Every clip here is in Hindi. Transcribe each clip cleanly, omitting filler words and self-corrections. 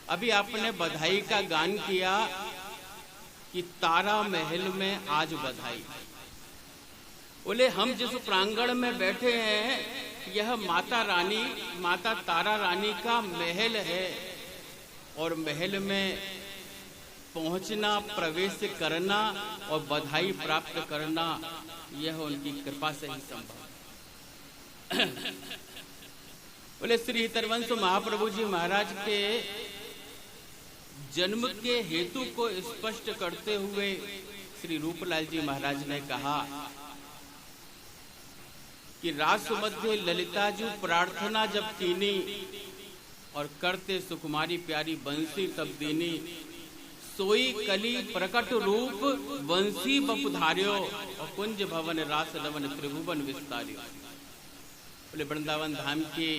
अभी आपने बधाई का गान किया कि तारा महल में आज बधाई। बोले हम जिस प्रांगण में बैठे हैं यह माता रानी, माता तारा रानी का महल है, और महल में पहुंचना, प्रवेश करना और बधाई प्राप्त करना यह उनकी कृपा से ही संभव। बोले श्री हितरवंश महाप्रभु जी महाराज के जन्म के हेतु को स्पष्ट करते हुए श्री रूपलाल जी महाराज ने कहा कि रास मध्य ललिता जी प्रार्थना जब कीनी और करते सुकुमारी प्यारी बंसी तब दीनी, सोई कली प्रकट रूप वंशी बपुधार्यो और कुंज भवन रास रवन त्रिभुवन विस्तार्यो। बोले वृंदावन धाम के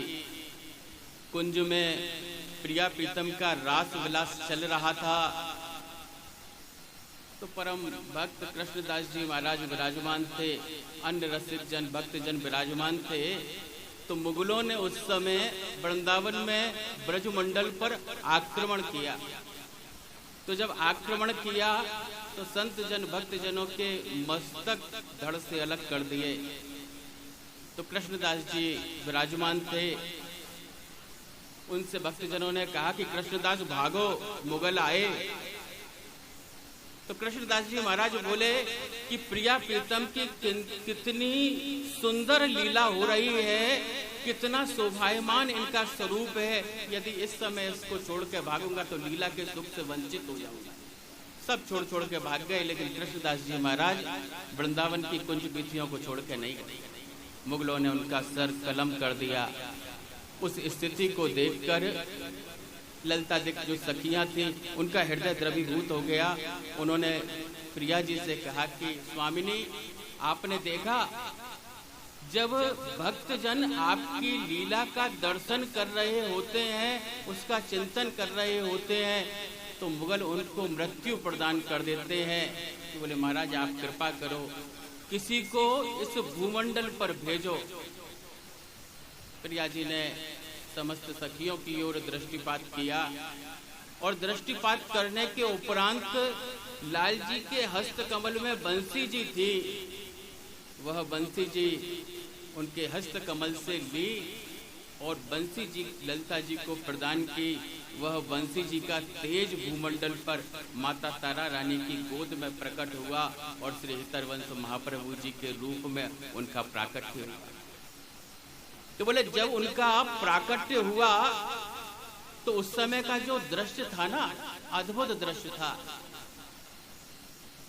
कुंज में प्रिया प्रीतम का रास विलास चल रहा था, तो परम भक्त कृष्णदास जी महाराज विराजमान थे, अन्य रसिक जन भक्त जन विराजमान थे। तो मुगलों ने उस समय वृंदावन में ब्रजमंडल पर आक्रमण किया। तो जब आक्रमण किया तो संत जन भक्त जनों के मस्तक धड़ से अलग कर दिए। तो कृष्णदास जी विराजमान थे, उनसे भक्तजनों ने कहा कि कृष्णदास भागो, मुगल आए। तो कृष्णदास जी महाराज बोले कि प्रिया प्रीतम की कितनी सुंदर लीला हो रही है, कितना शोभायमान इनका स्वरूप है, यदि इस समय इसको छोड़ के भागूंगा तो लीला के सुख से वंचित हो जाऊंगा। सब छोड़ के भाग गए, लेकिन कृष्णदास जी महाराज वृंदावन की कुंज बीथियों को छोड़ के नहीं गए। मुगलों ने उनका सर कलम कर दिया। उस स्थिति को देखकर ललिता जी जो सखियां थी उनका हृदय द्रवीभूत हो गया। उन्होंने प्रिया जी से कहा कि स्वामिनी, आपने देखा जब भक्तजन आपकी लीला का दर्शन कर रहे होते हैं, उसका चिंतन कर रहे होते हैं, तो मुगल उनको मृत्यु प्रदान कर देते हैं। तो बोले महाराज आप कृपा करो, किसी को इस भूमंडल पर भेजो। प्रिया जी ने समस्त सखियों की ओर दृष्टिपात किया, और दृष्टिपात करने के उपरांत लाल जी के हस्त कमल में बंसी जी थी। वह बंसी जी उनके हस्त कमल से ली और बंसी जी ललिता जी को प्रदान की। वह बंसी जी का तेज भूमंडल पर माता तारा रानी की गोद में प्रकट हुआ और श्री हितरवंश महाप्रभु जी के रूप में उनका प्राकट्य हुआ। तो बोले जब उनका प्राकट्य हुआ तो उस समय का जो दृश्य था ना, अद्भुत दृश्य था।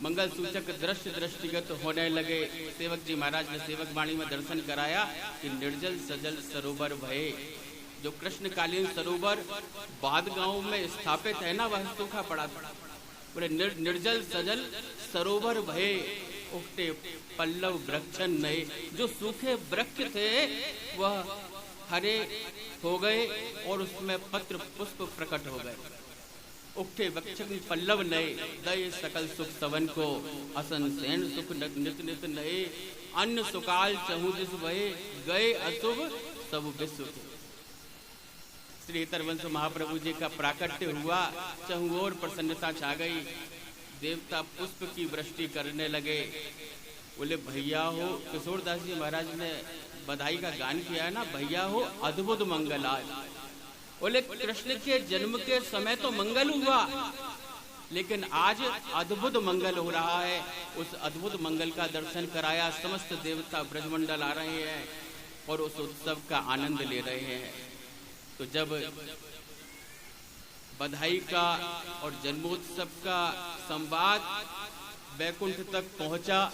मंगल सूचक दृश्य दृष्टिगत होने लगे। सेवक जी महाराज ने सेवक वाणी में दर्शन कराया कि निर्जल सजल सरोवर भये। जो कृष्णकालीन सरोवर बाद गांव में स्थापित है ना, वह सूखा पड़ा था। बोले निर्जल सजल सरोवर भये, उगते पल्लव वृक्षन नए। जो सूखे वृक्ष थे वह हरे हो गए और उसमें पत्र पुष्प प्रकट हो गए। उगते वृक्ष पल्लव नए, दये सकल सुख सवन को, असन सैन सुख नित नित नए। अन्न सुकाल चहु दिस भये, गए अशुभ सब विश्व के। श्री हितरवंश महाप्रभु जी का प्राकट्य हुआ, चहु ओर प्रसन्नता छा गई। देवता पुष्प की वृष्टि करने लगे। बोले भैया हो, किशोरदास जी महाराज ने बधाई का गान किया है ना, भैया हो अद्भुत मंगल आज। बोले कृष्ण के जन्म के समय तो मंगल हुआ, लेकिन आज अद्भुत मंगल हो रहा है। उस अद्भुत मंगल का दर्शन कराया। समस्त देवता ब्रजमंडल आ रहे हैं और उस उत्सव का आनंद ले रहे हैं। तो जब बधाई का और जन्मोत्सव का संवाद बैकुंठ तक पहुंचा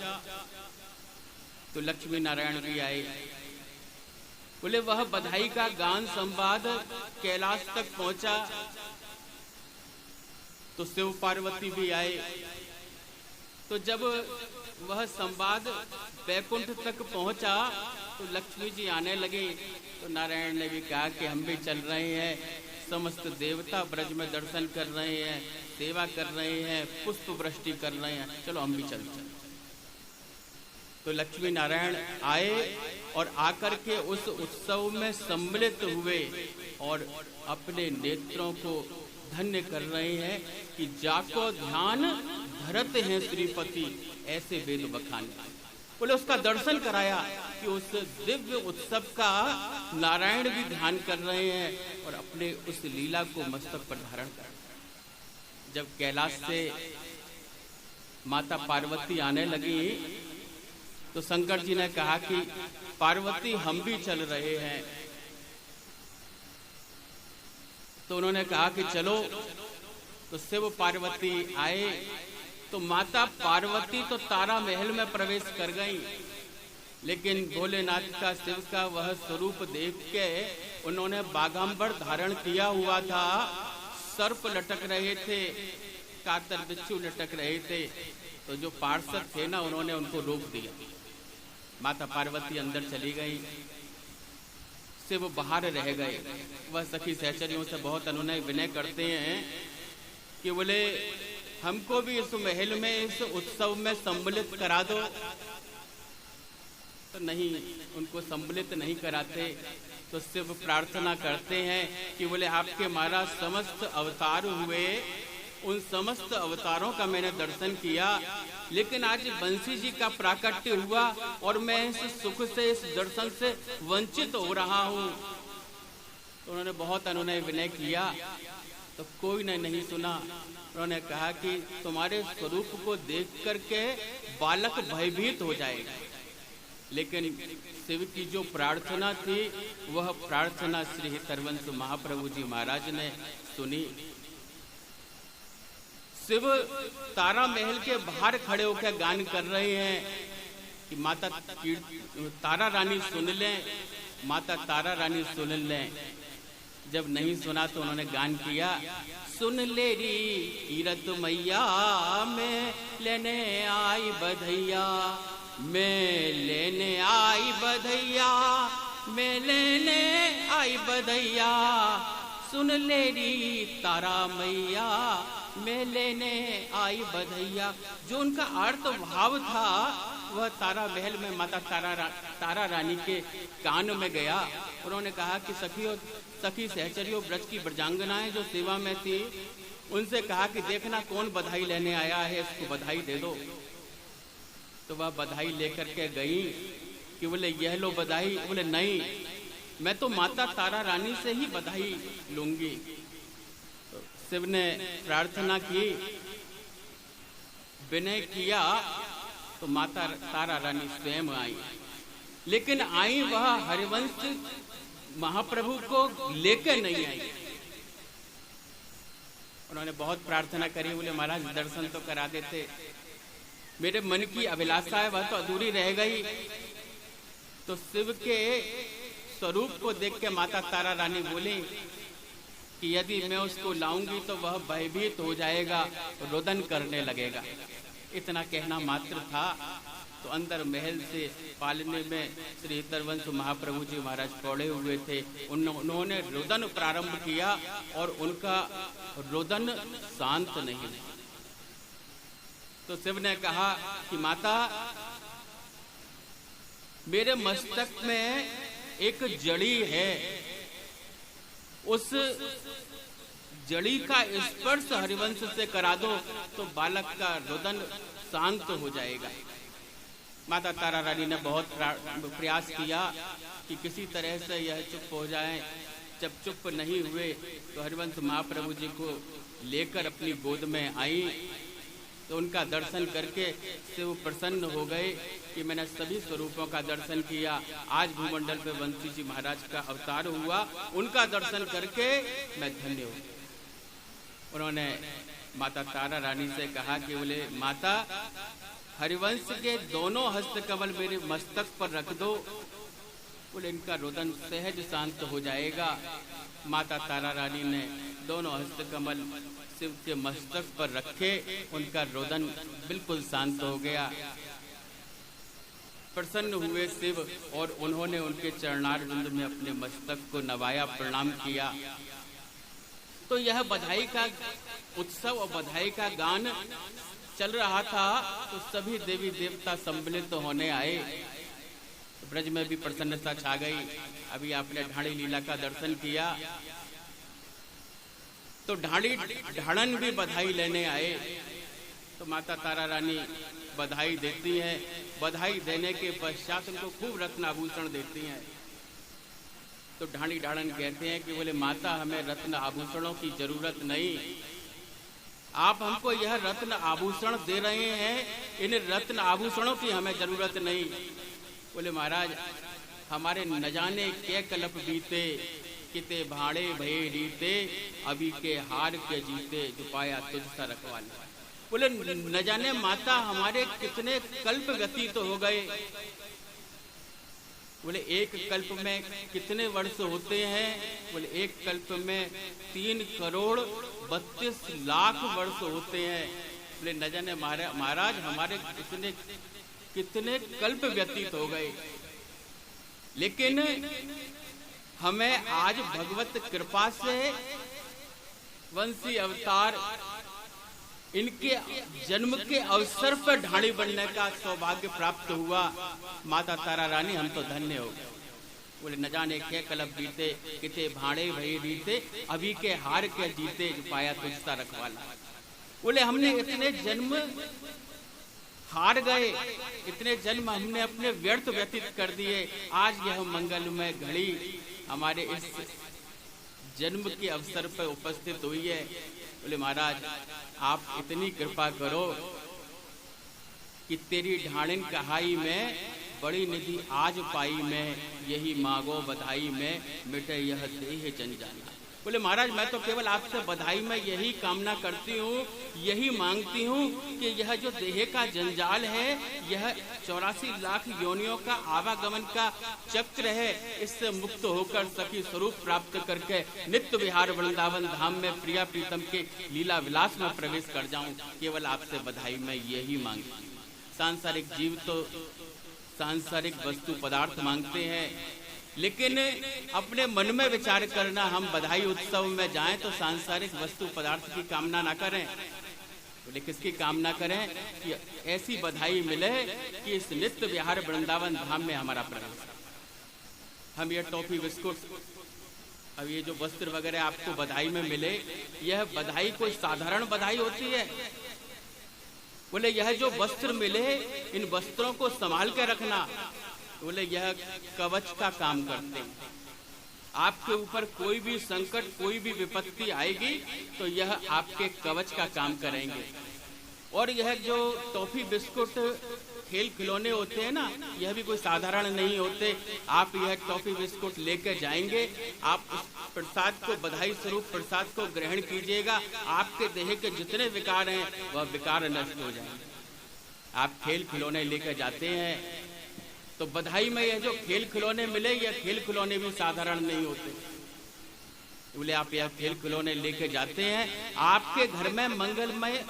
तो लक्ष्मी नारायण भी आए। बोले वह बधाई का गान संवाद कैलाश तक पहुंचा तो शिव पार्वती भी आए। तो जब वह संवाद बैकुंठ तक पहुंचा तो लक्ष्मी जी आने लगी। तो नारायण ने भी कहा कि हम भी चल रहे हैं। समस्त देवता ब्रज में दर्शन कर रहे हैं, सेवा कर रहे हैं, पुष्प वृष्टि कर रहे हैं, चलो हम भी चलते हैं। तो लक्ष्मी नारायण आए और आकर के उस उत्सव में सम्मिलित हुए और अपने नेत्रों को धन्य कर रहे हैं कि जाको ध्यान धरत हैं श्रीपति ऐसे वेद बखान। बोले उसका दर्शन कराया कि उस दिव्य उत्सव का नारायण भी ध्यान कर रहे हैं और अपने उस लीला को मस्तक पर धारण कर। जब कैलाश से माता पार्वती आने लगी तो शंकर जी ने कहा कि पार्वती हम भी चल रहे हैं। तो उन्होंने कहा कि चलो। तो शिव पार्वती आए तो माता पार्वती तो तारा महल में प्रवेश कर गई, लेकिन भोलेनाथ का शिव का वह स्वरूप देख के उन्होंने बाघांबर धारण किया हुआ था, सर्प लटक रहे थे, कातर बिच्छू लटक रहे थे। तो जो पार्षद थे ना उन्होंने उनको रोक दिया। माता पार्वती अंदर चली गई, शिव बाहर रह गए। वह सखी सहचरियों से बहुत अनुनय विनय करते हैं कि बोले हमको भी इस महल में इस उत्सव में सम्मिलित करा दो। तो नहीं, उनको सम्मिलित नहीं कराते। तो शिव प्रार्थना करते हैं कि बोले आपके महाराज समस्त अवतार हुए, उन समस्त अवतारों का मैंने दर्शन किया, लेकिन आज बंसी जी का प्राकट्य हुआ और मैं इस सुख से, इस दर्शन से वंचित हो रहा हूँ। तो उन्होंने बहुत अनुनय विनय किया तो कोई ने नहीं सुना। उन्होंने कहा कि तुम्हारे स्वरूप को देख करके बालक भयभीत हो जाएगा। लेकिन शिव की जो प्रार्थना थी वह प्रार्थना श्री हितरवंश महाप्रभु जी महाराज ने सुनी। शिव तारा महल के बाहर खड़े होकर गान कर रहे हैं कि माता तारा रानी सुन लें, माता तारा रानी सुन लें। जब नहीं सुना तो उन्होंने गान किया, सुन ले री कीरत मैया मैं लेने आई बधैया, मैं लेने आई बधैया, मैं लेने आई बधैया, सुन ले री तारा मैया मैं लेने आई बधैया। जो उनका अर्थ भाव था वह तारा महल में माता तारा रानी के कान में गया। उन्होंने कहा कि सखी सहचरियों ब्रज की ब्रजांगनाएं जो सेवा में थी उनसे कहा कि देखना कौन बधाई लेने आया है, इसको बधाई दे दो। तो वह बधाई लेकर के गई कि बोले यह लो बधाई। बोले नहीं, मैं तो माता तारा रानी से ही बधाई लूंगी। तो शिव ने प्रार्थना की, विनय किया तो माता तारा रानी स्वयं आई। लेकिन आई वह हरिवंश महाप्रभु को लेकर नहीं आई। उन्होंने बहुत प्रार्थना करी, बोले महाराज दर्शन तो करा देते, मेरे मन की अभिलाषा है वह तो अधूरी रह गई। तो शिव के स्वरूप को देख के माता तारा रानी बोली कि यदि मैं उसको लाऊंगी तो वह भयभीत हो जाएगा, रोदन करने लगेगा। इतना कहना मात्र था। तो अंदर महल से पालने में श्री हितरवंश महाप्रभु जी महाराज पौड़े हुए थे। उन्होंने रोदन प्रारंभ किया और उनका रोदन शांत नहीं। तो शिव ने कहा कि माता मेरे मस्तक में एक जड़ी है, उस जड़ी का स्पर्श हरिवंश से करा दो तो बालक का रोदन शांत हो जाएगा। माता तारा रानी ने बहुत प्रयास किया कि किसी तरह से यह चुप हो जाए। जब चुप नहीं हुए तो हरिवंश महाप्रभु जी को लेकर अपनी गोद में आई। तो उनका दर्शन करके शिव प्रसन्न हो गए कि मैंने सभी स्वरूपों का दर्शन किया। आज भूमंडल पे बंसी जी महाराज का अवतार हुआ, उनका दर्शन करके मैं धन्य हूँ। उन्होंने माता तारा रानी से कहा कि बोले माता हरिवंश के दोनों हस्तकमल मेरे मस्तक पर रख दो, बोले इनका रोदन सहज शांत हो जाएगा। माता तारा रानी ने दोनों हस्तकमल शिव के मस्तक पर रखे, उनका रोदन बिल्कुल शांत हो गया। प्रसन्न हुए शिव और उन्होंने उनके चरणारविंद में अपने मस्तक को नवाया, प्रणाम किया। तो यह बधाई का उत्सव और बधाई का गान चल रहा था। तो सभी देवी देवता सम्मिलित होने आए। ब्रज में भी प्रसन्नता छा गई। अभी आपने ढाणी लीला का दर्शन किया। तो ढाड़ी ढाड़न भी बधाई लेने आए। तो माता तारा रानी बधाई देती हैं। बधाई देने के पश्चात उनको खूब रत्न आभूषण देती हैं। तो ढाड़ी ढाड़न कहते हैं कि बोले माता, हमें रत्न आभूषणों की जरूरत नहीं, आप हमको यह रत्न आभूषण दे रहे हैं, इन रत्न आभूषणों की हमें जरूरत नहीं। बोले महाराज, हमारे न जाने के कल्प बीते, किते भाड़े भये रीते, अभी के हार के जीते, जो पाया तुझसा रखवाले। बोले न जाने माता, हमारे कितने कल्प व्यतीत हो गए। बोले एक कल्प में कितने वर्ष होते हैं? बोले एक कल्प में 3 करोड़ 32 लाख वर्ष होते हैं। बोले न जाने महाराज, हमारे कितने कल्प व्यतीत हो गए, लेकिन हमें आज भगवत कृपा से वंशी अवतार इनके जन्म के अवसर पर ढाड़ी बनने का सौभाग्य प्राप्त हुआ। माता तारा रानी, हम तो धन्य हो गए। बोले न जाने के कल्प बीते, किते भाड़े भये बीते, अभी के हार के जीते, जो पाया तुझसा रखवाला। बोले हमने इतने जन्म हार गए, इतने जन्म हमने अपने व्यर्थ व्यतीत कर दिए। आज यह मंगलमय घड़ी हमारे इस जन्म के अवसर पर उपस्थित हुई है। बोले महाराज, आप इतनी कृपा करो कि तेरी ढाड़िन कहाई में बड़ी निधि आज पाई में, यही मांगो बधाई में, मिटे यह देह जंजाला। बोले महाराज, मैं तो केवल आपसे बधाई में यही कामना करती हूँ, यही मांगती हूँ कि यह जो देह का जंजाल है, यह 84 लाख योनियों का आवागमन का चक्र है, इससे मुक्त होकर सखी स्वरूप प्राप्त करके नित्य विहार वृंदावन धाम में प्रिया प्रीतम के लीला विलास में प्रवेश कर जाऊं। केवल आपसे बधाई में यही मांगती हूँ। सांसारिक जीव तो सांसारिक वस्तु पदार्थ मांगते हैं, लेकिन अपने मन में विचार करना, हम बधाई उत्सव में जाएं तो सांसारिक वस्तु पदार्थ की कामना ना करें। बोले किसकी कामना करें? कि ऐसी बधाई मिले कि इस नित्य विहार वृंदावन धाम में हमारा प्रवेश। हम ये टॉफी बिस्कुट, अब ये जो वस्त्र वगैरह आपको बधाई में मिले, यह बधाई कोई साधारण बधाई होती है? बोले यह जो वस्त्र मिले, इन वस्त्रों को संभाल के रखना। बोले यह कवच का काम करते हैं। आपके ऊपर कोई भी संकट, कोई भी विपत्ति आएगी तो यह आपके कवच का काम करेंगे। और यह जो टॉफी बिस्कुट खेल खिलौने होते हैं ना, यह भी कोई साधारण नहीं होते। आप यह टॉफी बिस्कुट लेकर जाएंगे, आप उस प्रसाद को, बधाई स्वरूप प्रसाद को ग्रहण कीजिएगा, आपके देह के जितने विकार हैं वह विकार नष्ट हो जाएंगे। आप खेल खिलौने लेकर जाते हैं तो बधाई में यह जो खेल खिलौने मिले, यह खेल खिलौने भी साधारण नहीं होते। बोले आप यह खेल खिलौने लेके जाते हैं, आपके घर में मंगलमय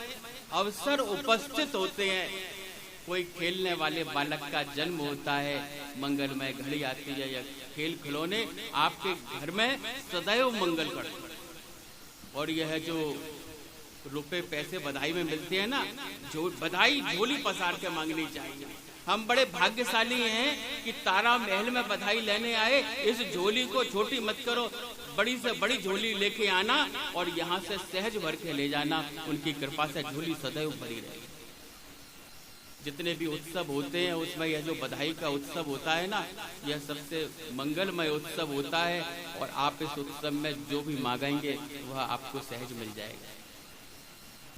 अवसर उपस्थित होते हैं। कोई खेलने वाले बालक का जन्म होता है, मंगलमय घड़ी आती है, यह खेल खिलौने आपके घर में सदैव मंगल करते हैं। और यह जो रुपए पैसे बधाई में मिलते हैं ना, जो बधाई झोली पसार के मांगनी चाहिए। हम बड़े भाग्यशाली हैं कि तारा महल में बधाई लेने आए। इस झोली को छोटी मत करो, बड़ी से बड़ी झोली लेके आना और यहाँ से सहज भर के ले जाना। उनकी कृपा से झोली सदैव भरी रहेगी। जितने भी उत्सव होते हैं उसमें यह जो बधाई का उत्सव होता है ना, यह सबसे मंगलमय उत्सव होता है। और आप इस उत्सव में जो भी मांगेंगे वह आपको सहज मिल जाएगा।